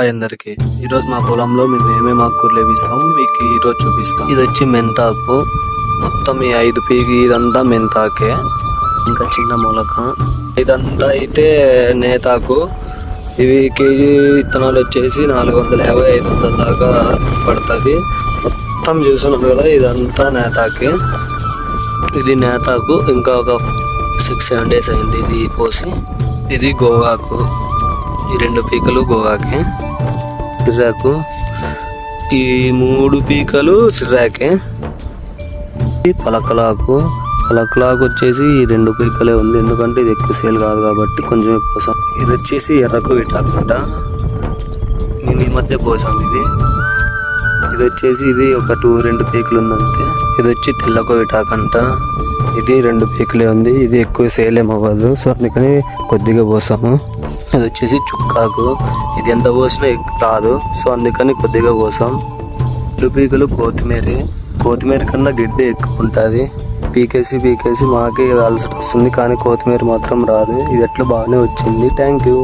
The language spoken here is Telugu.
హాయ్ అందరికి. ఈరోజు మా పొలంలో మేము ఏమేమి ఆకుకూరలు వేపిస్తాం మీకు ఈరోజు చూపిస్తాం. ఇది వచ్చి మెంతాకు. మొత్తం ఈ 5 పీకి ఇదంతా మెంతాకే. ఇంకా చిన్న మొలక ఇదంతా అయితే నేతాకు. ఇవి కేజీ విత్తనాలు వచ్చేసి 450-500 దాకా పడుతుంది. మొత్తం చూస్తున్నాం కదా, ఇదంతా నేతాకే. ఇది నేతాకు. ఇంకా ఒక 6-7 days అయింది ఇది పోసి. ఇది గోగాకు. ఈ 2 పీకలు గోగాకే. సిర్రాకు. ఈ 3 పీకలు సిర్రాకే. పలకలాకు. పలకలాకు వచ్చేసి ఈ 2 పీకలే ఉంది, ఎందుకంటే ఇది ఎక్కువ సేల్ కాదు కాబట్టి కొంచెమే పోసాం. ఇది వచ్చేసి ఎర్రకు విటాకంట. నేను ఈ మధ్య పోసాం ఇది వచ్చేసి ఇది ఒక 2 పీకలు ఉందంతే. ఇది వచ్చి తెల్లకు విటాకంట. ఇది 2 పీకలే ఉంది, ఇది ఎక్కువ సేల్ ఏమవ్వదు, సో అందుకని కొద్దిగా పోసాము. ఇది వచ్చేసి చుక్కాకు. ఇది ఎంత పోసినా రాదు, సో అందుకని కొద్దిగా పోసాం. 2 పీకలు కొత్తిమీర కన్నా గిడ్డ ఎక్కువ ఉంటుంది. పీకేసి మాకే అలసట వస్తుంది, కానీ కొత్తిమీర మాత్రం రాదు. ఇది ఎట్లా బాగానే వచ్చింది. Thank you.